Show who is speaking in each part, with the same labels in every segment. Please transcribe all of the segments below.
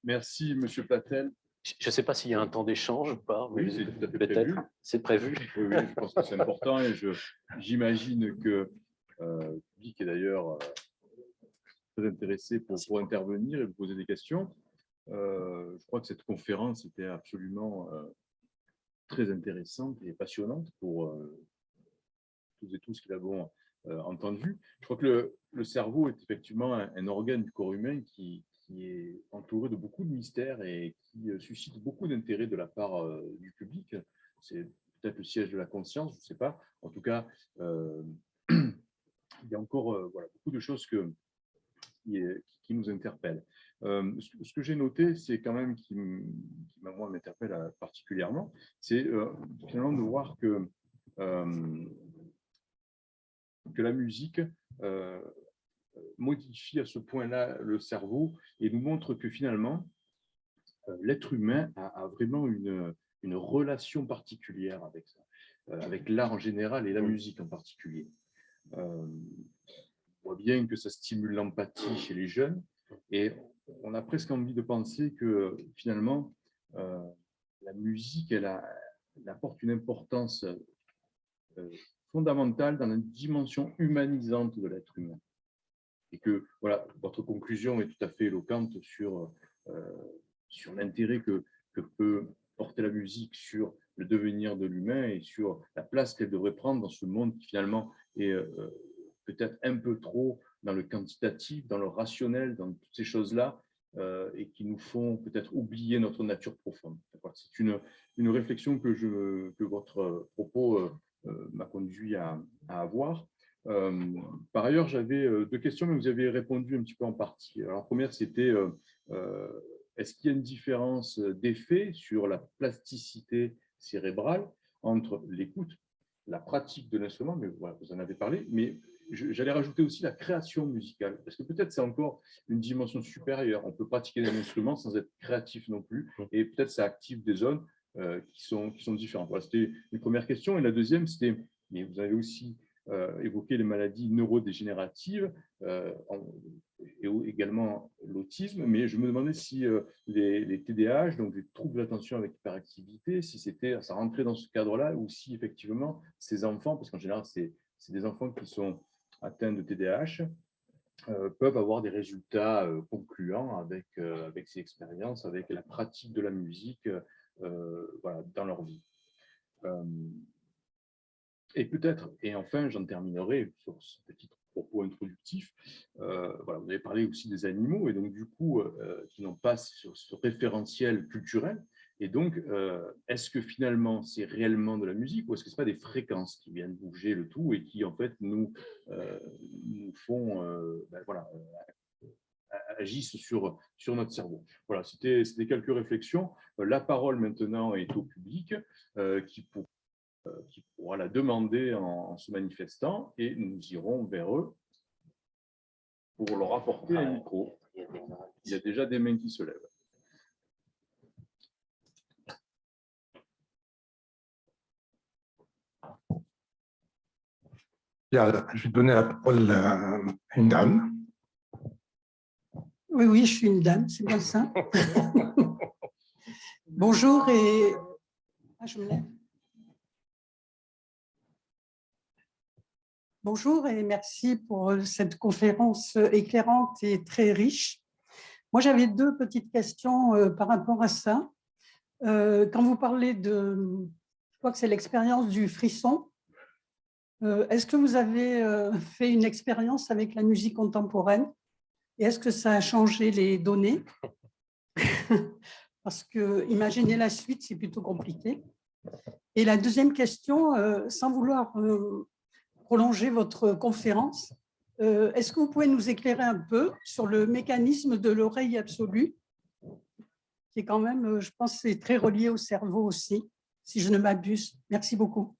Speaker 1: Merci, Monsieur Platel.
Speaker 2: Je ne sais pas s'il y a un temps d'échange ou pas.
Speaker 1: Oui, c'est tout à fait
Speaker 2: peut-être.
Speaker 1: prévu.
Speaker 2: C'est prévu.
Speaker 1: Oui, oui, je pense que c'est important et j'imagine que le public est d'ailleurs très intéressé pour intervenir et vous poser des questions. Je crois que cette conférence était absolument très intéressante et passionnante pour toutes et tous qui l'avons entendu. Je crois que le cerveau est effectivement un organe du corps humain qui est entouré de beaucoup de mystères et qui suscite beaucoup d'intérêt de la part du public. C'est peut-être le siège de la conscience, je ne sais pas. En tout cas, il y a encore voilà, beaucoup de choses qui nous interpellent. Ce que j'ai noté, c'est quand même qui m'interpelle particulièrement, c'est finalement de voir que la musique modifie à ce point-là le cerveau et nous montre que finalement, l'être humain a vraiment une relation particulière avec ça, avec l'art en général et la musique en particulier. On voit bien que ça stimule l'empathie chez les jeunes et on a presque envie de penser que finalement, la musique, elle apporte une importance fondamentale dans la dimension humanisante de l'être humain. Et que voilà, votre conclusion est tout à fait éloquente sur l'intérêt que peut porter la musique sur le devenir de l'humain et sur la place qu'elle devrait prendre dans ce monde qui finalement est peut-être un peu trop dans le quantitatif, dans le rationnel, dans toutes ces choses-là, et qui nous font peut-être oublier notre nature profonde. C'est une réflexion que votre propos m'a conduit à avoir. Par ailleurs, j'avais deux questions, mais vous avez répondu un petit peu en partie. Alors, la première, c'était est-ce qu'il y a une différence d'effet sur la plasticité cérébrale entre l'écoute, la pratique de l'instrument, mais voilà, vous en avez parlé, mais j'allais rajouter aussi la création musicale, parce que peut-être c'est encore une dimension supérieure. On peut pratiquer un instrument sans être créatif non plus, et peut-être ça active des zones qui sont différentes. Voilà, c'était une première question. Et la deuxième, c'était, mais vous avez aussi évoqué les maladies neurodégénératives et également l'autisme, mais je me demandais si les TDAH, donc les troubles de l'attention avec hyperactivité, si ça rentrait dans ce cadre-là ou si effectivement ces enfants, parce qu'en général c'est des enfants qui sont atteints de TDAH, peuvent avoir des résultats concluants avec ces expériences, avec la pratique de la musique voilà, dans leur vie. Et peut-être, et enfin, j'en terminerai sur ce petit propos introductif. Voilà, vous avez parlé aussi des animaux, et donc du coup, qui n'ont pas ce référentiel culturel. Et donc, est-ce que finalement, c'est réellement de la musique, ou est-ce que ce n'est pas des fréquences qui viennent bouger le tout et qui, en fait, nous font, voilà, agissent sur notre cerveau. Voilà, c'était quelques réflexions. La parole maintenant est au public qui pourra la demander en se manifestant et nous irons vers eux pour leur apporter un micro. Il y a déjà des mains qui se lèvent.
Speaker 3: Bien, je vais donner la parole à une dame.
Speaker 4: Oui, oui, je suis une dame, c'est bien ça. Bonjour et... Ah, je me lève. Bonjour et merci pour cette conférence éclairante et très riche. Moi, j'avais deux petites questions par rapport à ça. Quand vous parlez de... Je crois que c'est l'expérience du frisson. Est-ce que vous avez fait une expérience avec la musique contemporaine? Et est-ce que ça a changé les données? Parce que imaginer la suite, c'est plutôt compliqué. Et la deuxième question, sans vouloir prolonger votre conférence, est-ce que vous pouvez nous éclairer un peu sur le mécanisme de l'oreille absolue, qui est quand même, je pense, c'est très relié au cerveau aussi, si je ne m'abuse. Merci beaucoup.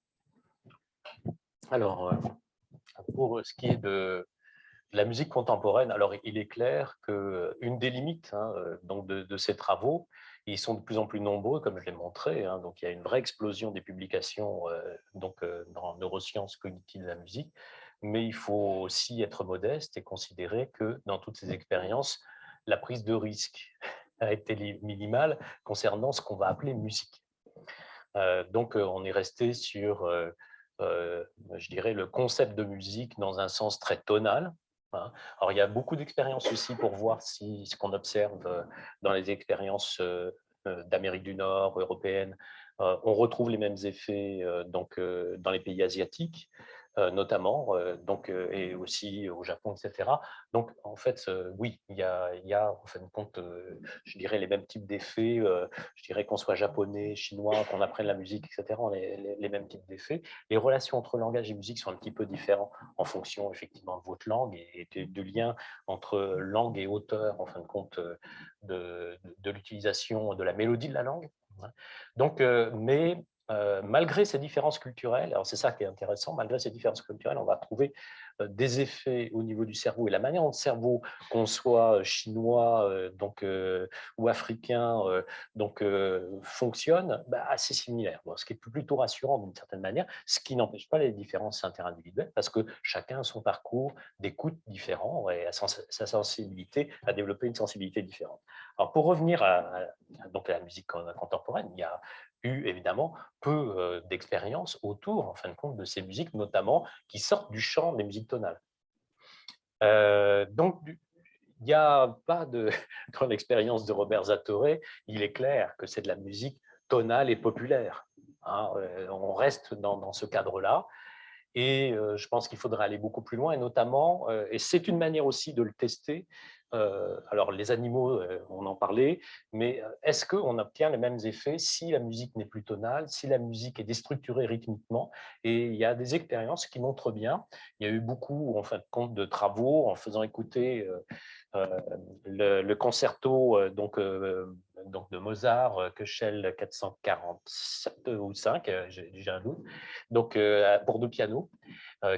Speaker 2: Alors, pour ce qui est de la musique contemporaine, alors il est clair qu'une des limites donc de ces travaux, ils sont de plus en plus nombreux, comme je l'ai montré, donc il y a une vraie explosion des publications dans neurosciences cognitives de la musique, mais il faut aussi être modeste et considérer que dans toutes ces expériences, la prise de risque a été minimale concernant ce qu'on va appeler musique. Donc, on est resté sur, je dirais, le concept de musique dans un sens très tonal. Hein. Alors, il y a beaucoup d'expériences aussi pour voir si ce qu'on observe dans les expériences d'Amérique du Nord, européennes, on retrouve les mêmes effets donc, dans les pays asiatiques, notamment, donc, et aussi au Japon, etc. Donc, en fait, oui, il y a en fin de compte, je dirais, les mêmes types d'effets, je dirais qu'on soit japonais, chinois, qu'on apprenne la musique, etc., on a les mêmes types d'effets. Les relations entre langage et musique sont un petit peu différentes en fonction, effectivement, de votre langue et du lien entre langue et auteur, en fin de compte, de l'utilisation de la mélodie de la langue. Donc, mais malgré ces différences culturelles, alors c'est ça qui est intéressant, malgré ces différences culturelles, on va trouver des effets au niveau du cerveau et la manière dont le cerveau, qu'on soit chinois donc, ou africain, donc, fonctionne assez similaire. Bon, ce qui est plutôt rassurant d'une certaine manière, ce qui n'empêche pas les différences interindividuelles parce que chacun a son parcours d'écoute différent et a sa sensibilité, à développer une sensibilité différente. Alors pour revenir donc à la musique contemporaine, il y a eu évidemment peu d'expériences autour, en fin de compte, de ces musiques, notamment qui sortent du champ des musiques tonales. Donc, il n'y a pas de… Dans l'expérience de Robert Zatorre, il est clair que c'est de la musique tonale et populaire. Hein, on reste dans ce cadre-là. Et je pense qu'il faudrait aller beaucoup plus loin, et notamment, et c'est une manière aussi de le tester, alors les animaux, on en parlait, mais est-ce qu'on obtient les mêmes effets si la musique n'est plus tonale, si la musique est déstructurée rythmiquement? Et il y a des expériences qui montrent bien. Il y a eu beaucoup, en fin de compte, de travaux en faisant écouter le concerto donc de Mozart, Köchel 447 ou 5, j'ai un doute, donc pour deux pianos,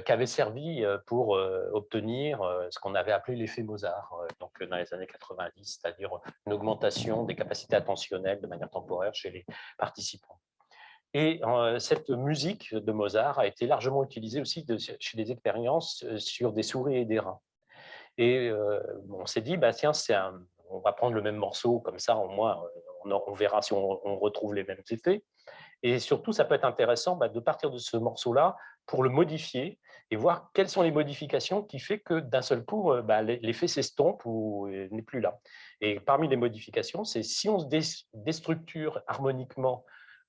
Speaker 2: qui avait servi pour obtenir ce qu'on avait appelé l'effet Mozart, donc dans les années 90, c'est-à-dire une augmentation des capacités attentionnelles de manière temporaire chez les participants. Et cette musique de Mozart a été largement utilisée aussi chez des expériences sur des souris et des rats. Et on s'est dit, bah, tiens, on va prendre le même morceau, comme ça, au moins, on verra si on retrouve les mêmes effets. Et surtout, ça peut être intéressant de partir de ce morceau-là pour le modifier et voir quelles sont les modifications qui font que d'un seul coup, l'effet s'estompe ou n'est plus là. Et parmi les modifications, c'est si on se déstructure harmoniquement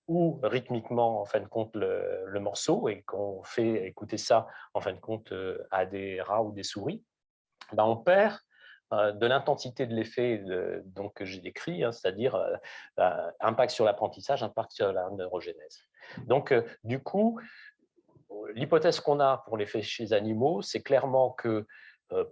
Speaker 2: ou rythmiquement, en fin de compte, le morceau et qu'on fait écouter ça, en fin de compte, à des rats ou des souris, on perd de l'intensité de l'effet que j'ai décrit, hein, c'est-à-dire impact sur l'apprentissage, impact sur la neurogénèse. Donc, du coup, l'hypothèse qu'on a pour l'effet chez les animaux, c'est clairement que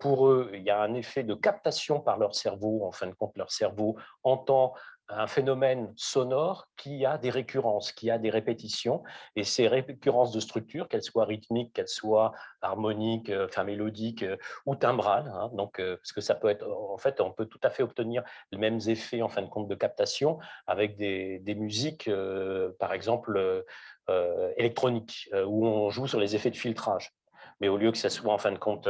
Speaker 2: pour eux, il y a un effet de captation par leur cerveau. En fin de compte, leur cerveau entend un phénomène sonore qui a des récurrences, qui a des répétitions. Et ces récurrences de structure, qu'elles soient rythmiques, qu'elles soient harmoniques, enfin mélodiques ou timbrales, hein, donc, parce que ça peut être, en fait, on peut tout à fait obtenir les mêmes effets en fin de compte de captation avec des musiques, par exemple, électroniques, où on joue sur les effets de filtrage. Mais au lieu que ça soit en fin de compte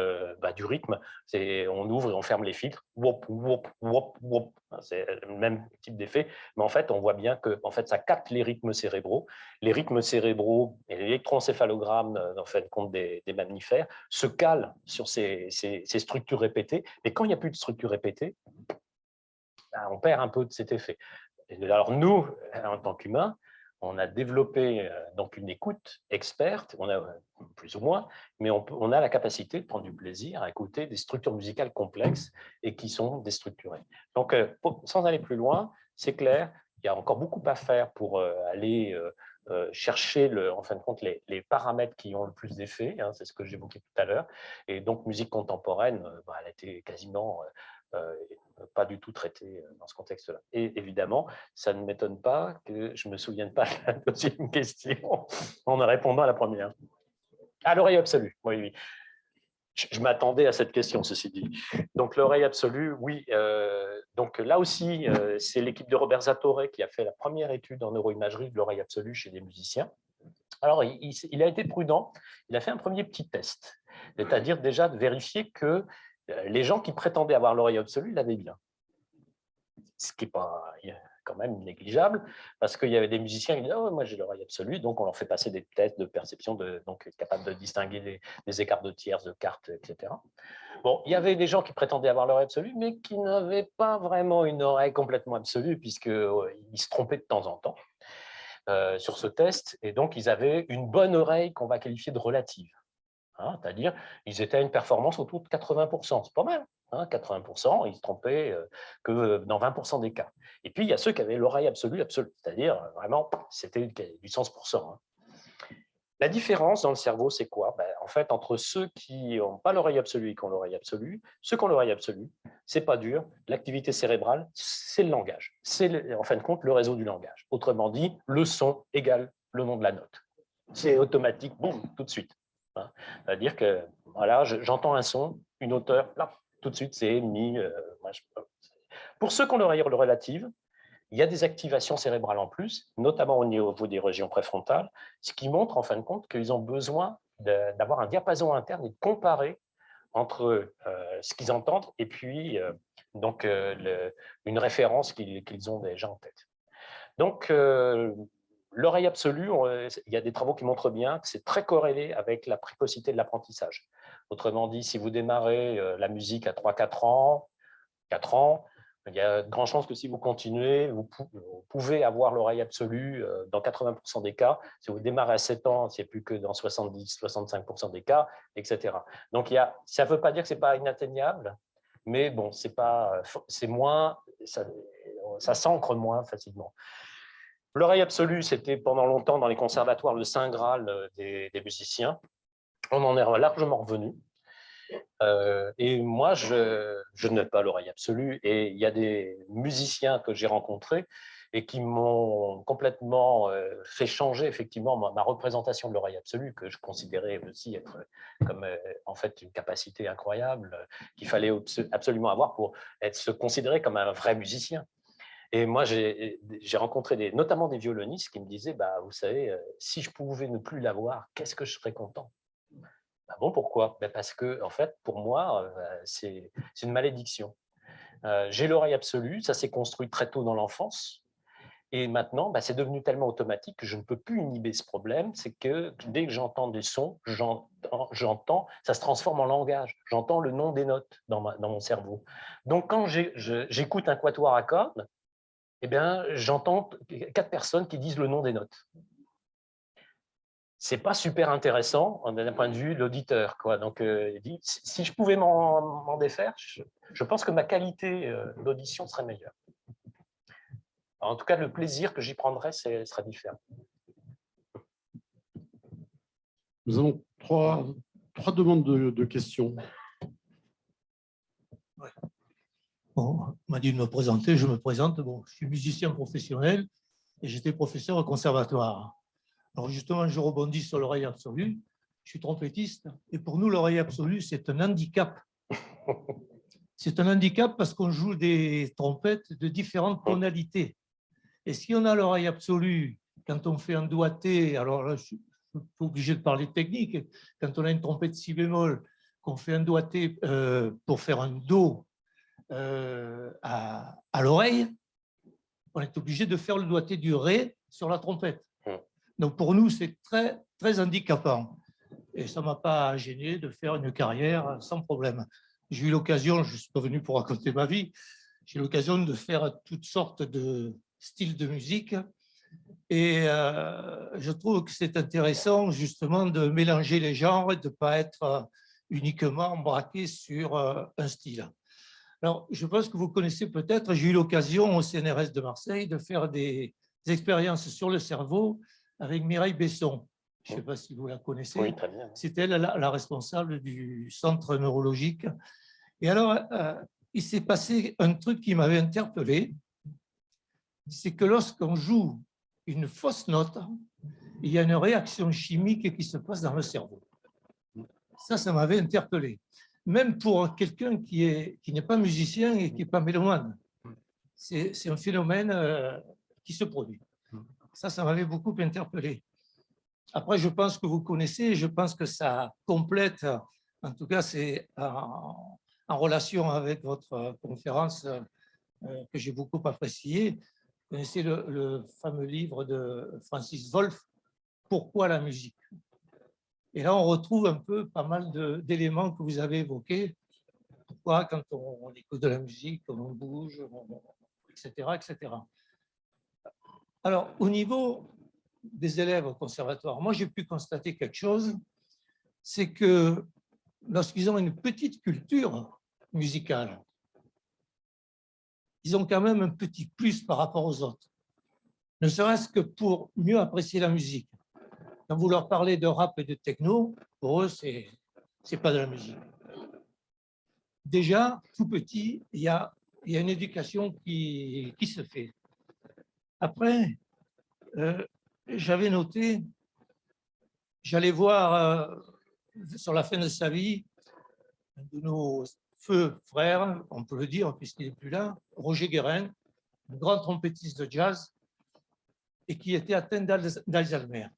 Speaker 2: du rythme, on ouvre et on ferme les filtres. Wop, wop, wop, wop. C'est le même type d'effet, mais en fait, on voit bien que en fait, ça capte les rythmes cérébraux. Les rythmes cérébraux et l'électroencéphalogramme en fin de compte des mammifères se calent sur ces structures répétées. Mais quand il n'y a plus de structures répétées, on perd un peu de cet effet. Et alors nous, en tant qu'humains, on a développé donc une écoute experte, on a plus ou moins, mais on a la capacité de prendre du plaisir à écouter des structures musicales complexes et qui sont déstructurées. Donc, sans aller plus loin, c'est clair, il y a encore beaucoup à faire pour aller chercher, en fin de compte, les paramètres qui ont le plus d'effet, hein, c'est ce que j'évoquais tout à l'heure. Et donc, musique contemporaine, elle a été quasiment pas du tout traitée dans ce contexte-là. Et évidemment, ça ne m'étonne pas que je ne me souvienne pas de la deuxième question en répondant à la première. À l'oreille absolue, oui, oui. Je m'attendais à cette question, ceci dit. Donc, l'oreille absolue, oui. Donc, là aussi, c'est l'équipe de Robert Zatorre qui a fait la première étude en neuroimagerie de l'oreille absolue chez des musiciens. Alors, il a été prudent. Il a fait un premier petit test, c'est-à-dire déjà de vérifier que les gens qui prétendaient avoir l'oreille absolue l'avaient bien. ce qui n'est pas quand même négligeable, parce qu'il y avait des musiciens qui disaient oh, « moi j'ai l'oreille absolue », donc on leur fait passer des tests de perception, donc capable de distinguer les écarts de tierces, de quartes, etc. Bon, il y avait des gens qui prétendaient avoir l'oreille absolue, mais qui n'avaient pas vraiment une oreille complètement absolue, puisqu'ils se trompaient de temps en temps sur ce test, et donc ils avaient une bonne oreille qu'on va qualifier de relative. Hein, c'est-à-dire, ils étaient à une performance autour de 80%. C'est pas mal, hein, 80%, ils se trompaient que dans 20% des cas. Et puis, il y a ceux qui avaient l'oreille absolue, c'est-à-dire, vraiment, c'était du 100%. Hein. La différence dans le cerveau, c'est quoi? En fait, entre ceux qui n'ont pas l'oreille absolue et qui ont l'oreille absolue, ceux qui ont l'oreille absolue, c'est pas dur, l'activité cérébrale, c'est le langage. C'est, en fin de compte, le réseau du langage. Autrement dit, le son égale le nom de la note. C'est automatique, boum, tout de suite. C'est-à-dire que voilà, j'entends un son, une hauteur, là, tout de suite, c'est mi. Pour ceux qui ont l'oreille relative, il y a des activations cérébrales en plus, notamment au niveau des régions préfrontales, ce qui montre en fin de compte qu'ils ont besoin d'avoir un diapason interne et de comparer entre ce qu'ils entendent et puis donc, une référence qu'ils ont déjà en tête. Donc, l'oreille absolue, il y a des travaux qui montrent bien que c'est très corrélé avec la précocité de l'apprentissage. Autrement dit, si vous démarrez la musique à 3-4 ans, 4 ans, il y a de grandes chances que si vous continuez, vous pouvez avoir l'oreille absolue dans 80% des cas. Si vous démarrez à 7 ans, c'est plus que dans 70-65% des cas, etc. Donc, ça ne veut pas dire que ce n'est pas inatteignable, mais bon, c'est moins, ça s'ancre moins facilement. L'oreille absolue, c'était pendant longtemps dans les conservatoires le saint graal des musiciens. On en est largement revenu. Et moi, je n'ai pas l'oreille absolue. Et il y a des musiciens que j'ai rencontrés et qui m'ont complètement fait changer effectivement ma représentation de l'oreille absolue, que je considérais aussi être comme en fait une capacité incroyable qu'il fallait absolument avoir pour se considérer comme un vrai musicien. Et moi, j'ai rencontré notamment des violonistes qui me disaient « Vous savez, si je pouvais ne plus l'avoir, qu'est-ce que je serais content ?» Bon, pourquoi? Parce que, en fait, pour moi, c'est une malédiction. J'ai l'oreille absolue, ça s'est construit très tôt dans l'enfance. Et maintenant, c'est devenu tellement automatique que je ne peux plus inhiber ce problème. C'est que dès que j'entends des sons, j'entends, ça se transforme en langage. J'entends le nom des notes dans mon cerveau. Donc, quand j'écoute un quatuor à cordes, eh bien, j'entends 4 personnes qui disent le nom des notes. C'est pas super intéressant d'un point de vue de l'auditeur. Donc, si je pouvais m'en défaire, je pense que ma qualité d'audition serait meilleure. En tout cas, le plaisir que j'y prendrais sera différent.
Speaker 5: Nous avons trois demandes de questions.
Speaker 6: Ouais. Bon, on m'a dit de me présenter, je me présente. Bon, je suis musicien professionnel et j'étais professeur au conservatoire. Alors justement, je rebondis sur l'oreille absolue. Je suis trompettiste et pour nous, l'oreille absolue, c'est un handicap. C'est un handicap parce qu'on joue des trompettes de différentes tonalités. Et si on a l'oreille absolue, quand on fait un doigté, alors là, je suis obligé de parler de technique, quand on a une trompette si bémol, qu'on fait un doigté pour faire un do à l'oreille, on est obligé de faire le doigté du ré sur la trompette. Donc pour nous, c'est très, très handicapant. Et ça ne m'a pas gêné de faire une carrière sans problème. J'ai eu l'occasion, je ne suis pas venu pour raconter ma vie, j'ai eu l'occasion de faire toutes sortes de styles de musique. Et je trouve que c'est intéressant justement de mélanger les genres et de ne pas être uniquement braqué sur un style. Alors, je pense que vous connaissez peut-être, j'ai eu l'occasion au CNRS de Marseille de faire des expériences sur le cerveau avec Mireille Besson. Je ne sais pas si vous la connaissez.
Speaker 2: Oui, très bien.
Speaker 6: C'est elle la responsable du centre neurologique. Et alors, il s'est passé un truc qui m'avait interpellé, c'est que lorsqu'on joue une fausse note, il y a une réaction chimique qui se passe dans le cerveau. Ça m'avait interpellé. Même pour quelqu'un qui n'est pas musicien et qui n'est pas mélomane. C'est un phénomène qui se produit. Ça m'avait beaucoup interpellé. Après, je pense que vous connaissez, je pense que ça complète, en tout cas, c'est en relation avec votre conférence que j'ai beaucoup apprécié. Vous connaissez le fameux livre de Francis Wolff, « Pourquoi la musique ?» Et là, on retrouve un peu pas mal d'éléments que vous avez évoqués. Pourquoi, quand on écoute de la musique, on bouge, etc., etc. Alors, au niveau des élèves au conservatoire, moi, j'ai pu constater quelque chose, c'est que lorsqu'ils ont une petite culture musicale, ils ont quand même un petit plus par rapport aux autres, ne serait-ce que pour mieux apprécier la musique. Quand vous leur parlez de rap et de techno, pour eux, c'est pas de la musique. Déjà, tout petit, il y a une éducation qui se fait. Après, j'avais noté, j'allais voir sur la fin de sa vie, un de nos feux frères, on peut le dire puisqu'il n'est plus là, Roger Guérin, un grand trompettiste de jazz, et qui était atteint d'Alzheimer.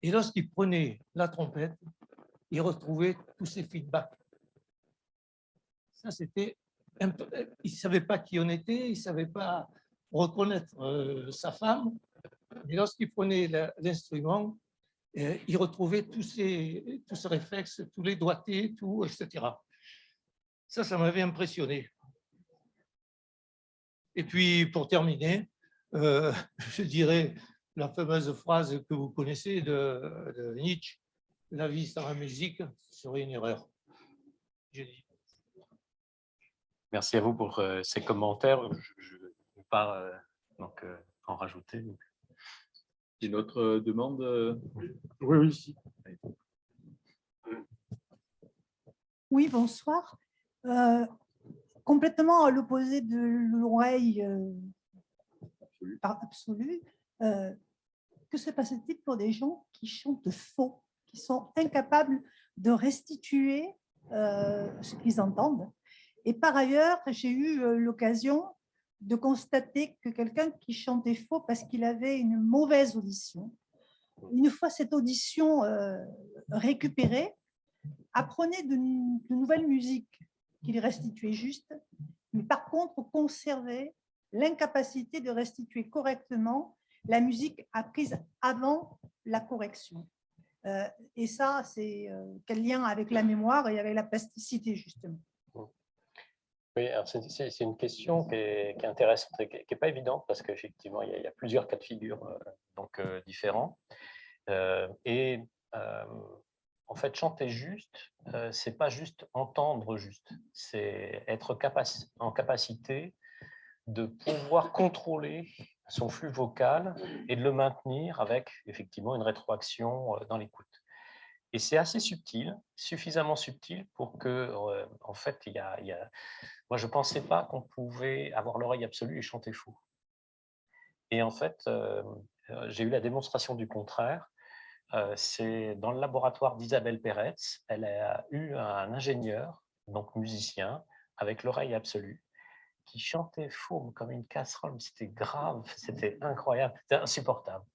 Speaker 6: Et lorsqu'il prenait la trompette, il retrouvait tous ses feedbacks. Ça, c'était il ne savait pas qui on était, il ne savait pas reconnaître sa femme, mais lorsqu'il prenait l'instrument, il retrouvait tous ses réflexes, tous les doigtés, tout, etc. Ça m'avait impressionné. Et puis, pour terminer, je dirais la fameuse phrase que vous connaissez de Nietzsche, « La vie sans la musique serait une erreur ». J'ai dit.
Speaker 2: Merci à vous pour ces commentaires. Je ne vais pas en rajouter.
Speaker 1: Une autre demande
Speaker 5: Oui, oui, si.
Speaker 7: Oui, bonsoir. Complètement à l'opposé de l'oreille absolue, que se passe-t-il pour des gens qui chantent faux, qui sont incapables de restituer ce qu'ils entendent? Et par ailleurs, j'ai eu l'occasion de constater que quelqu'un qui chantait faux parce qu'il avait une mauvaise audition, une fois cette audition récupérée, apprenait de nouvelles musiques qu'il restituait juste, mais par contre conservait l'incapacité de restituer correctement la musique apprise avant la correction. Et ça, c'est quel lien avec la mémoire et avec la plasticité, justement.
Speaker 2: Oui, c'est une question qui est intéressante et qui n'est pas évidente parce qu'effectivement, il y a plusieurs cas de figure différents. En fait, chanter juste, ce n'est pas juste entendre juste, c'est être en capacité de pouvoir contrôler son flux vocal et de le maintenir avec effectivement une rétroaction dans l'écoute. Et c'est assez subtil, suffisamment subtil pour que, en fait, moi, je ne pensais pas qu'on pouvait avoir l'oreille absolue et chanter faux. Et en fait, j'ai eu la démonstration du contraire. C'est dans le laboratoire d'Isabelle Peretz. Elle a eu un ingénieur, donc musicien, avec l'oreille absolue, qui chantait faux comme une casserole. C'était grave, c'était incroyable, c'était insupportable.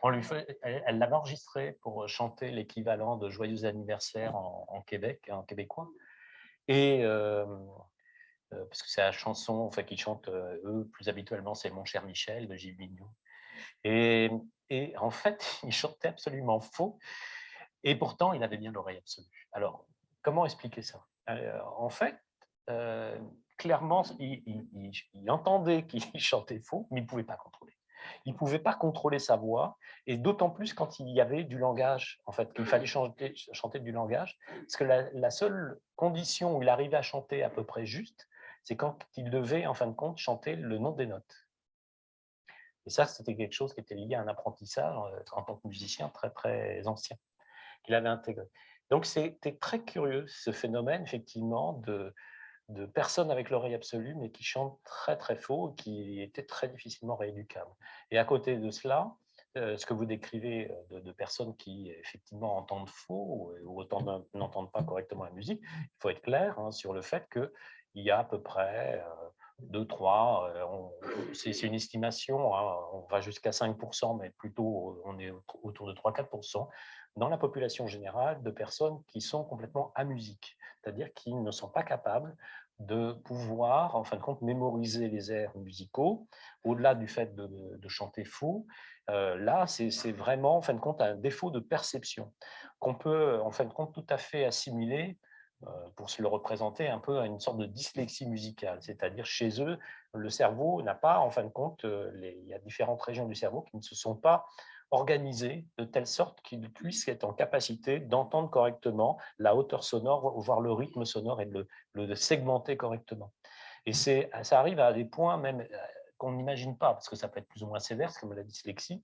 Speaker 2: Elle l'avait enregistré pour chanter l'équivalent de Joyeux anniversaire en Québec, en québécois. Et parce que c'est la chanson qu'ils chantent, eux, plus habituellement, c'est Mon cher Michel de Gilles Vigneault. Et en fait, il chantait absolument faux. Et pourtant, il avait bien l'oreille absolue. Alors, comment expliquer ça? En fait, clairement, il entendait qu'il chantait faux, mais il ne pouvait pas contrôler. Il ne pouvait pas contrôler sa voix, et d'autant plus quand il y avait du langage, en fait, qu'il fallait chanter du langage, parce que la seule condition où il arrivait à chanter à peu près juste, c'est quand il devait, en fin de compte, chanter le nom des notes. Et ça, c'était quelque chose qui était lié à un apprentissage en tant que musicien très, très ancien, qu'il avait intégré. Donc, c'était très curieux, ce phénomène, effectivement, de personnes avec l'oreille absolue, mais qui chantent très, très faux, qui étaient très difficilement rééducables. Et à côté de cela, ce que vous décrivez de personnes qui, effectivement, entendent faux ou n'entendent pas correctement la musique, il faut être clair sur le fait qu'il y a à peu près 2, 3, c'est une estimation, hein, on va jusqu'à 5%, mais plutôt on est autour de 3-4% dans la population générale de personnes qui sont complètement amusiques, c'est-à-dire qui ne sont pas capables de pouvoir, en fin de compte, mémoriser les airs musicaux, au-delà du fait de chanter faux. Là, c'est vraiment, en fin de compte, un défaut de perception qu'on peut, en fin de compte, tout à fait assimiler, pour se le représenter un peu à une sorte de dyslexie musicale, c'est-à-dire chez eux, le cerveau n'a pas, en fin de compte, il y a différentes régions du cerveau qui ne se sont pas organisées de telle sorte qu'ils puissent être en capacité d'entendre correctement la hauteur sonore, voire le rythme sonore et de le segmenter correctement. Et ça arrive à des points même qu'on n'imagine pas, parce que ça peut être plus ou moins sévère, comme la dyslexie.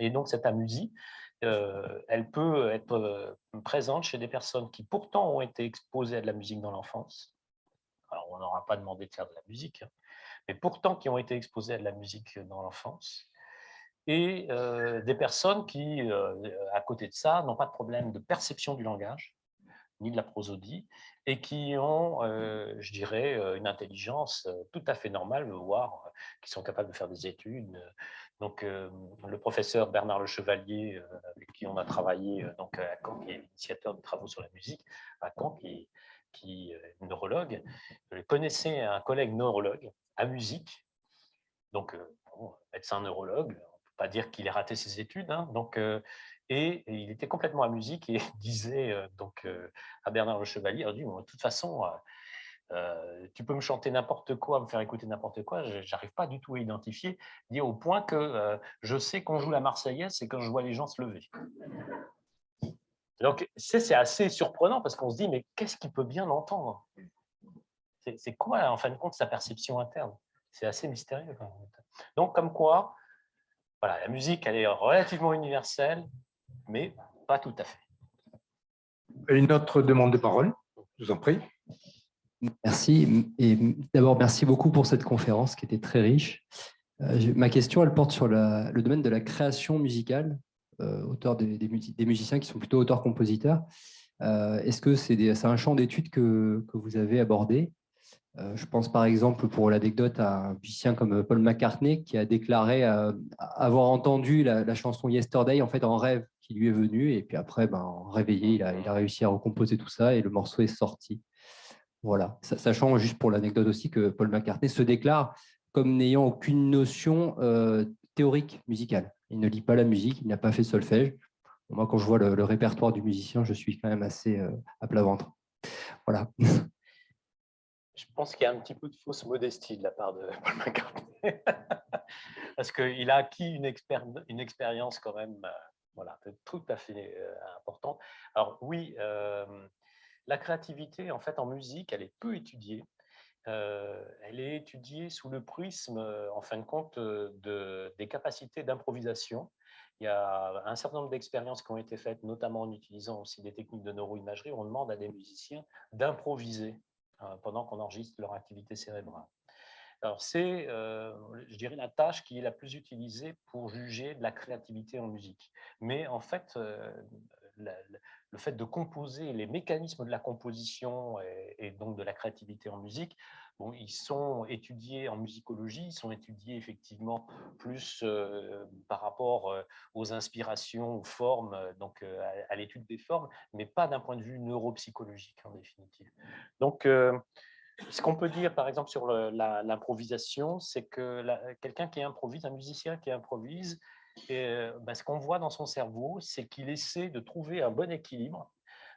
Speaker 2: Et donc, cette amusie, elle peut être présente chez des personnes qui pourtant ont été exposées à de la musique dans l'enfance. Alors, on n'aura pas demandé de faire de la musique, hein, mais pourtant qui ont été exposées à de la musique dans l'enfance. Et des personnes qui, à côté de ça, n'ont pas de problème de perception du langage, ni de la prosodie, et qui ont, je dirais, une intelligence tout à fait normale, voire qui sont capables de faire des études. Donc, le professeur Bernard Le Chevalier, avec qui on a travaillé donc, à Caen, qui est l'initiateur de travaux sur la musique, à Caen, qui est neurologue, connaissait un collègue neurologue à musique, donc bon, médecin neurologue, on ne peut pas dire qu'il ait raté ses études, hein, donc, et il était complètement à musique et disait donc, à Bernard Le Chevalier, il dit, de toute façon, tu peux me chanter n'importe quoi, me faire écouter n'importe quoi, je n'arrive pas du tout à identifier, dit au point que je sais qu'on joue la Marseillaise, c'est quand je vois les gens se lever. Donc, c'est assez surprenant parce qu'on se dit, mais qu'est-ce qu'il peut bien entendre? C'est quoi, en fin de compte, sa perception interne? C'est assez mystérieux. Donc, comme quoi, voilà, la musique, elle est relativement universelle, mais pas tout à fait.
Speaker 3: Une autre demande de parole, je vous en prie.
Speaker 8: Merci. Et d'abord, merci beaucoup pour cette conférence qui était très riche. Ma question, elle porte sur le domaine de la création musicale, des musiciens qui sont plutôt auteurs-compositeurs. Est-ce que c'est un champ d'études que vous avez abordé? Je pense par exemple, pour l'anecdote, à un musicien comme Paul McCartney qui a déclaré avoir entendu la chanson Yesterday en fait en rêve qui lui est venue, et puis après, réveillé, il a réussi à recomposer tout ça et le morceau est sorti. Voilà, sachant juste pour l'anecdote aussi que Paul McCartney se déclare comme n'ayant aucune notion théorique musicale. Il ne lit pas la musique, il n'a pas fait solfège. Moi, quand je vois le répertoire du musicien, je suis quand même assez à plat ventre. Voilà.
Speaker 2: Je pense qu'il y a un petit peu de fausse modestie de la part de Paul McCartney, parce qu'il a acquis une expérience quand même voilà, tout à fait importante. Alors oui, la créativité, en fait, en musique, elle est peu étudiée. Elle est étudiée sous le prisme, en fin de compte, des capacités d'improvisation. Il y a un certain nombre d'expériences qui ont été faites, notamment en utilisant aussi des techniques de neuroimagerie, où on demande à des musiciens d'improviser pendant qu'on enregistre leur activité cérébrale. Alors, c'est, je dirais, la tâche qui est la plus utilisée pour juger de la créativité en musique. Mais en fait, le fait de composer, les mécanismes de la composition et donc de la créativité en musique, bon, ils sont étudiés en musicologie, ils sont étudiés effectivement plus par rapport aux inspirations, aux formes, donc à l'étude des formes, mais pas d'un point de vue neuropsychologique en définitive. Donc, ce qu'on peut dire, par exemple, sur l'improvisation, c'est que quelqu'un qui improvise, un musicien qui improvise, ce qu'on voit dans son cerveau, c'est qu'il essaie de trouver un bon équilibre.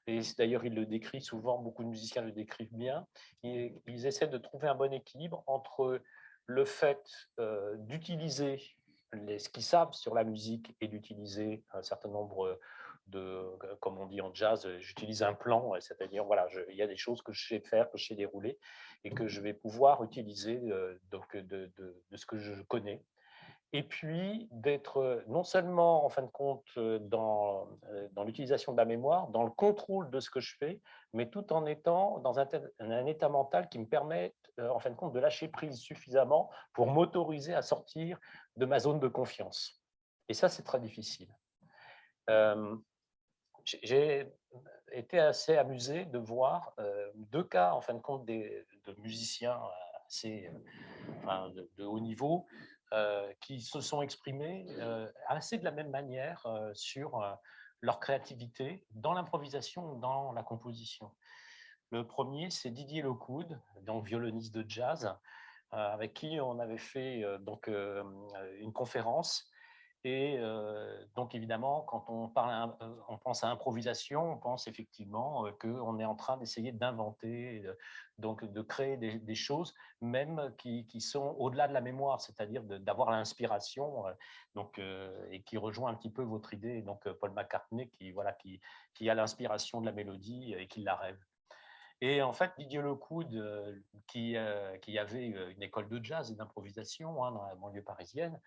Speaker 2: Et d'ailleurs, il le décrit souvent, beaucoup de musiciens le décrivent bien. Ils essaient de trouver un bon équilibre entre le fait d'utiliser ce qu'ils savent sur la musique et d'utiliser un certain nombre comme on dit en jazz, j'utilise un plan, c'est-à-dire, voilà, il y a des choses que je sais faire, que je sais dérouler et que je vais pouvoir utiliser donc, de ce que je connais. Et puis, d'être non seulement, en fin de compte, dans l'utilisation de la mémoire, dans le contrôle de ce que je fais, mais tout en étant dans un état mental qui me permet, en fin de compte, de lâcher prise suffisamment pour m'autoriser à sortir de ma zone de confiance. Et ça, c'est très difficile. J'ai été assez amusé de voir deux cas, en fin de compte, de musiciens assez de haut niveau, qui se sont exprimés assez de la même manière sur leur créativité dans l'improvisation, dans la composition. Le premier, c'est Didier Lockwood, donc violoniste de jazz, avec qui on avait fait une conférence. Et donc évidemment, quand on pense à improvisation, on pense effectivement qu'on est en train d'essayer d'inventer, donc de créer des choses, même qui sont au-delà de la mémoire, c'est-à-dire d'avoir l'inspiration, et qui rejoint un petit peu votre idée. Donc Paul McCartney qui a l'inspiration de la mélodie et qui la rêve. Et en fait, Didier Lockwood, qui avait une école de jazz et d'improvisation dans la banlieue parisienne,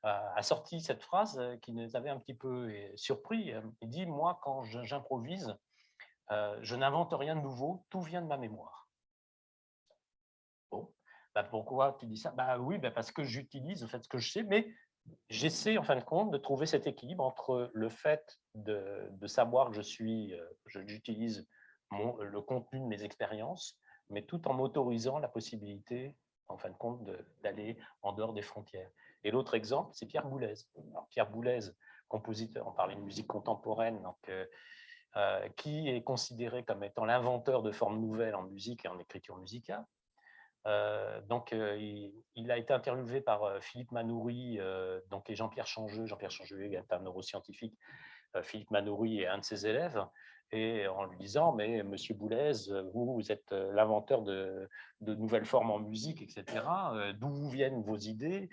Speaker 2: a sorti cette phrase qui nous avait un petit peu surpris. Il dit « Moi, quand j'improvise, je n'invente rien de nouveau, tout vient de ma mémoire. » Bon, pourquoi tu dis ça? Oui, parce que j'utilise en fait ce que je sais, mais j'essaie en fin de compte de trouver cet équilibre entre le fait de savoir que j'utilise le contenu de mes expériences, mais tout en m'autorisant la possibilité, en fin de compte, d'aller en dehors des frontières. Et l'autre exemple, c'est Pierre Boulez. Alors, Pierre Boulez, compositeur, on parlait de musique contemporaine, qui est considéré comme étant l'inventeur de formes nouvelles en musique et en écriture musicale. Il a été interviewé par Philippe Manoury et Jean-Pierre Changeux. Jean-Pierre Changeux est un neuroscientifique. Philippe Manoury est un de ses élèves, et en lui disant « Mais Monsieur Boulez, vous êtes l'inventeur de nouvelles formes en musique, etc. D'où viennent vos idées,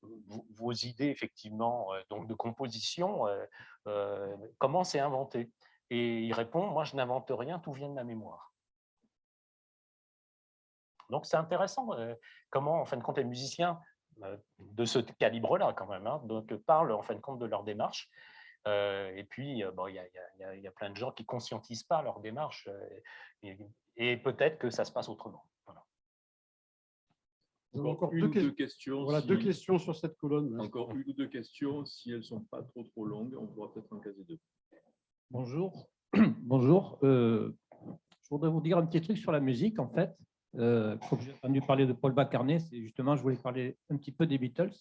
Speaker 2: vos idées effectivement donc de composition, comment c'est inventé ?» Et il répond « Moi, je n'invente rien, tout vient de ma mémoire. » Donc, c'est intéressant comment, en fin de compte, les musiciens de ce calibre-là, quand même, parlent, en fin de compte, de leur démarche. Et puis, il y a plein de gens qui ne conscientisent pas leur démarche. Et peut-être que ça se passe autrement. Voilà.
Speaker 1: Encore une ou deux questions.
Speaker 5: Voilà, deux questions sur cette colonne.
Speaker 1: Encore une ou deux questions. Si elles ne sont pas trop longues, on pourra peut-être en caser deux.
Speaker 9: Bonjour. Bonjour. Je voudrais vous dire un petit truc sur la musique, en fait. Comme j'ai entendu parler de Paul McCartney, c'est justement, je voulais parler un petit peu des Beatles.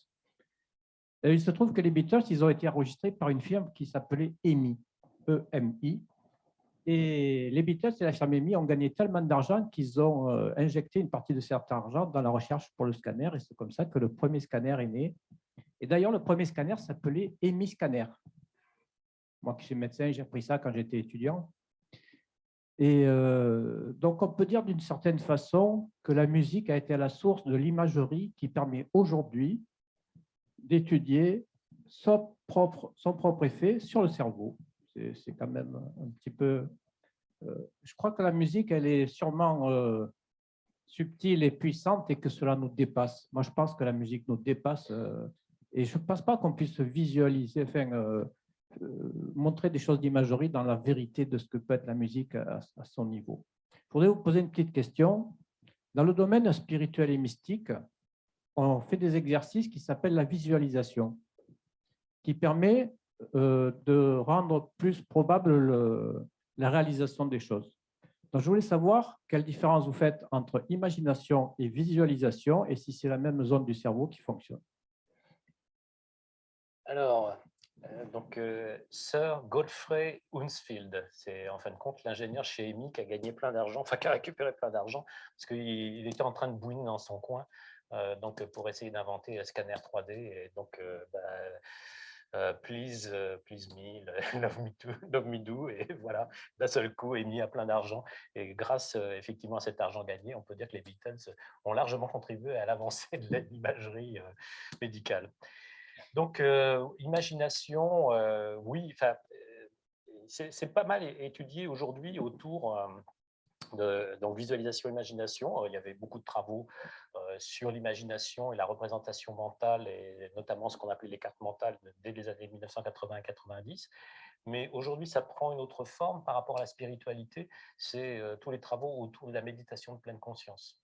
Speaker 9: Et il se trouve que les Beatles, ils ont été enregistrés par une firme qui s'appelait EMI, E-M-I. Et les Beatles et la firme EMI ont gagné tellement d'argent qu'ils ont injecté une partie de cet argent dans la recherche pour le scanner. Et c'est comme ça que le premier scanner est né. Et d'ailleurs, le premier scanner s'appelait EMI Scanner. Moi qui suis médecin, j'ai appris ça quand j'étais étudiant. Et donc, on peut dire d'une certaine façon que la musique a été à la source de l'imagerie qui permet aujourd'hui d'étudier son propre effet sur le cerveau. C'est quand même un petit peu... je crois que la musique, elle est sûrement subtile et puissante et que cela nous dépasse. Moi, je pense que la musique nous dépasse et je ne pense pas qu'on puisse visualiser, montrer des choses d'imagerie dans la vérité de ce que peut être la musique à son niveau. Je voudrais vous poser une petite question. Dans le domaine spirituel et mystique, on fait des exercices qui s'appellent la visualisation, qui permet de rendre plus probable la réalisation des choses. Donc, je voulais savoir quelle différence vous faites entre imagination et visualisation et si c'est la même zone du cerveau qui fonctionne.
Speaker 2: Alors, Sir Godfrey Hounsfield, c'est en fin de compte l'ingénieur chez EMI qui a gagné plein d'argent, qui a récupéré plein d'argent, parce qu'il était en train de bouiner dans son coin, pour essayer d'inventer un scanner 3D. Et donc, please me, love me do, et voilà, d'un seul coup, EMI a plein d'argent. Et grâce effectivement à cet argent gagné, on peut dire que les Beatles ont largement contribué à l'avancée de l'imagerie médicale. Donc, imagination, oui, c'est pas mal étudié aujourd'hui autour de visualisation, imagination. Il y avait beaucoup de travaux sur l'imagination et la représentation mentale, et notamment ce qu'on appelait les cartes mentales dès les années 1980-90. Mais aujourd'hui, ça prend une autre forme par rapport à la spiritualité. C'est tous les travaux autour de la méditation de pleine conscience.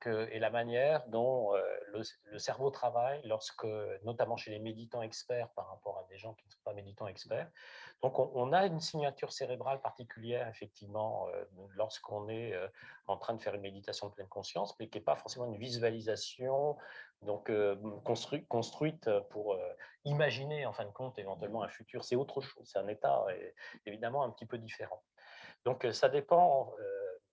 Speaker 2: et la manière dont le cerveau travaille, notamment chez les méditants experts par rapport à des gens qui ne sont pas méditants experts. Donc, on a une signature cérébrale particulière, effectivement, lorsqu'on est en train de faire une méditation de pleine conscience, mais qui n'est pas forcément une visualisation donc, construite pour imaginer, en fin de compte, éventuellement un futur. C'est autre chose, c'est un état évidemment un petit peu différent. Donc, ça dépend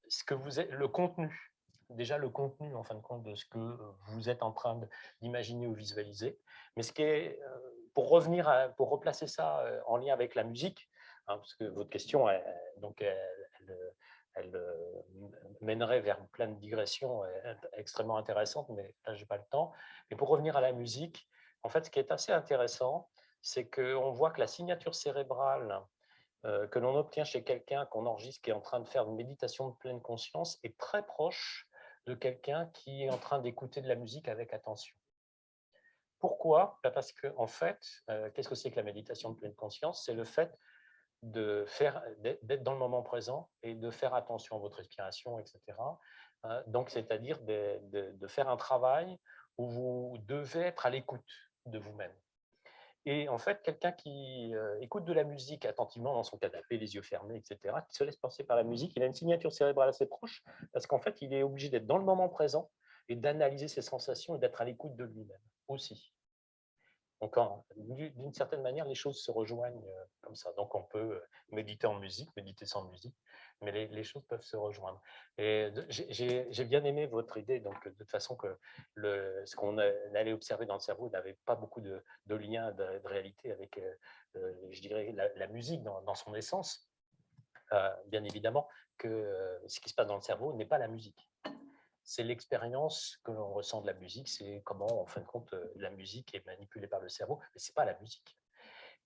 Speaker 2: ce que vous êtes, le contenu. Déjà, le contenu, en fin de compte, de ce que vous êtes en train d'imaginer ou visualiser. Mais ce qui est, pour replacer ça en lien avec la musique, hein, parce que votre question, elle mènerait vers plein de digressions extrêmement intéressantes, mais là, je n'ai pas le temps. Mais pour revenir à la musique, en fait, ce qui est assez intéressant, c'est qu'on voit que la signature cérébrale que l'on obtient chez quelqu'un qu'on enregistre, qui est en train de faire une méditation de pleine conscience, est très proche de quelqu'un qui est en train d'écouter de la musique avec attention. Pourquoi? Parce que, en fait, qu'est-ce que c'est que la méditation de pleine conscience? C'est le fait d'être dans le moment présent et de faire attention à votre respiration, etc. Donc, c'est-à-dire de faire un travail où vous devez être à l'écoute de vous-même. Et en fait, quelqu'un qui écoute de la musique attentivement dans son canapé, les yeux fermés, etc., qui se laisse penser par la musique, il a une signature cérébrale assez proche parce qu'en fait, il est obligé d'être dans le moment présent et d'analyser ses sensations et d'être à l'écoute de lui-même aussi. Donc, d'une certaine manière, les choses se rejoignent comme ça. Donc, on peut méditer en musique, méditer sans musique, mais les choses peuvent se rejoindre. Et j'ai bien aimé votre idée, donc de toute façon que ce qu'on allait observer dans le cerveau n'avait pas beaucoup de lien de réalité avec, je dirais, la musique dans son essence. Bien évidemment que ce qui se passe dans le cerveau n'est pas la musique. C'est l'expérience que l'on ressent de la musique, c'est comment, en fin de compte, la musique est manipulée par le cerveau, mais ce n'est pas la musique.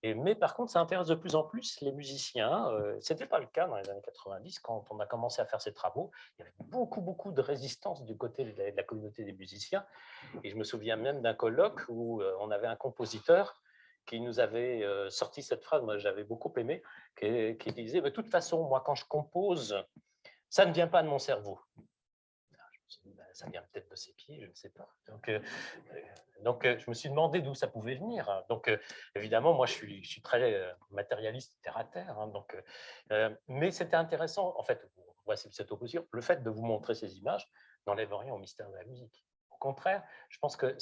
Speaker 2: Mais par contre, ça intéresse de plus en plus les musiciens. Ce n'était pas le cas dans les années 90, quand on a commencé à faire ces travaux. Il y avait beaucoup de résistance du côté de la communauté des musiciens. Et je me souviens même d'un colloque où on avait un compositeur qui nous avait sorti cette phrase, moi j'avais beaucoup aimé, qui disait « De toute façon, moi quand je compose, ça ne vient pas de mon cerveau. » Ça vient peut-être de ses pieds, je ne sais pas. Donc, je me suis demandé d'où ça pouvait venir. Donc, évidemment, moi, je suis très matérialiste, terre à terre. Hein, mais c'était intéressant, en fait, voici cette opposition. Le fait de vous montrer ces images n'enlève rien au mystère de la musique. Au contraire, je pense que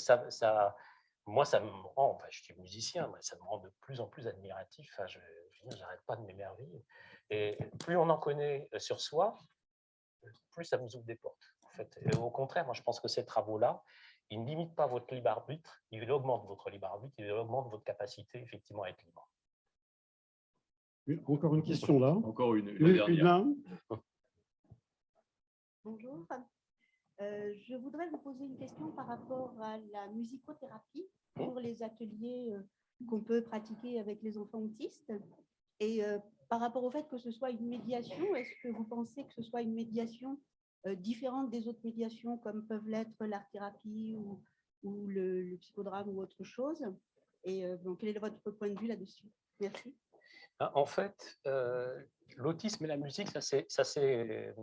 Speaker 2: moi, ça me rend, enfin, je suis musicien, mais ça me rend de plus en plus admiratif. Enfin, je n'arrête pas de m'émerveiller. Et plus on en connaît sur soi, plus ça nous ouvre des portes. En fait. Et au contraire, moi, je pense que ces travaux-là, ils ne limitent pas votre libre arbitre, ils augmentent votre libre arbitre, ils augmentent votre capacité, effectivement, à être libre.
Speaker 5: Oui, encore une question là.
Speaker 1: Encore une
Speaker 5: dernière.
Speaker 1: dernière.
Speaker 10: Bonjour. Je voudrais vous poser une question par rapport à la musicothérapie pour les ateliers qu'on peut pratiquer avec les enfants autistes. Et par rapport au fait que ce soit une médiation, est-ce que vous pensez que ce soit une médiation différente des autres médiations comme peuvent l'être l'art-thérapie ou le psychodrame ou autre chose? Et quel est votre point de vue là-dessus? Merci.
Speaker 2: En fait, l'autisme et la musique, ça s'est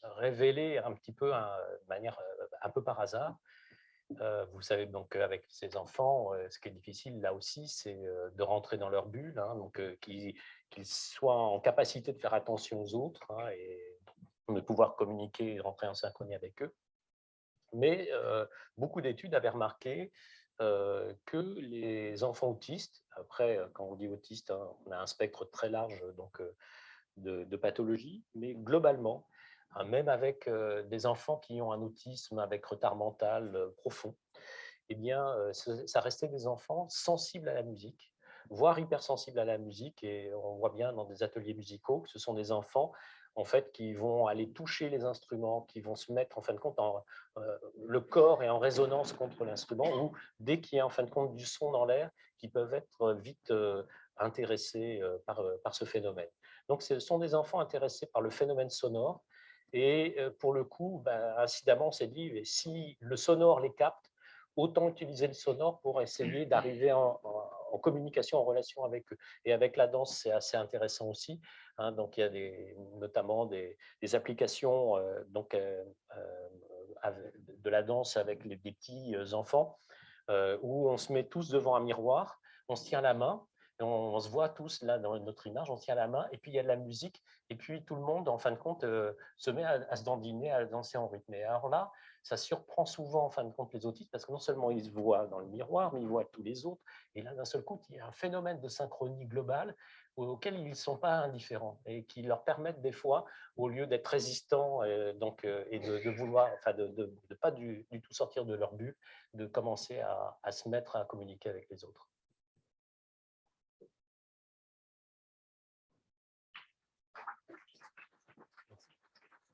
Speaker 2: révélé un petit peu de manière un peu par hasard. Vous savez donc avec ces enfants, ce qui est difficile là aussi, c'est de rentrer dans leur bulle, hein, donc qu'ils soient en capacité de faire attention aux autres hein, et de pouvoir communiquer et rentrer en synchronie avec eux. Mais beaucoup d'études avaient remarqué que les enfants autistes, après quand on dit autiste, hein, on a un spectre très large donc, de pathologies, mais globalement, hein, même avec des enfants qui ont un autisme avec retard mental profond, eh bien, ça restait des enfants sensibles à la musique, voire hypersensibles à la musique. Et on voit bien dans des ateliers musicaux que ce sont des enfants en fait, qui vont aller toucher les instruments, qui vont se mettre en fin de compte, le corps est en résonance contre l'instrument, ou dès qu'il y a en fin de compte du son dans l'air, qui peuvent être vite intéressés par ce phénomène. Donc, ce sont des enfants intéressés par le phénomène sonore. Et pour le coup, incidemment, on s'est dit, si le sonore les capte, autant utiliser le sonore pour essayer d'arriver en communication, en relation avec eux. Et avec la danse, c'est assez intéressant aussi. Hein, donc, il y a notamment des applications donc, de la danse avec des petits enfants, où on se met tous devant un miroir, on se tient la main, on se voit tous là dans notre image, on se tient la main, et puis il y a de la musique, et puis tout le monde, en fin de compte, se met à se dandiner, à danser en rythme. Et alors là, ça surprend souvent, en fin de compte, les autistes, parce que non seulement ils se voient dans le miroir, mais ils voient tous les autres. Et là, d'un seul coup, il y a un phénomène de synchronie globale auquel ils ne sont pas indifférents et qui leur permettent des fois, au lieu d'être résistants et de vouloir, enfin de pas du tout sortir de leur but, de commencer à se mettre à communiquer avec les autres.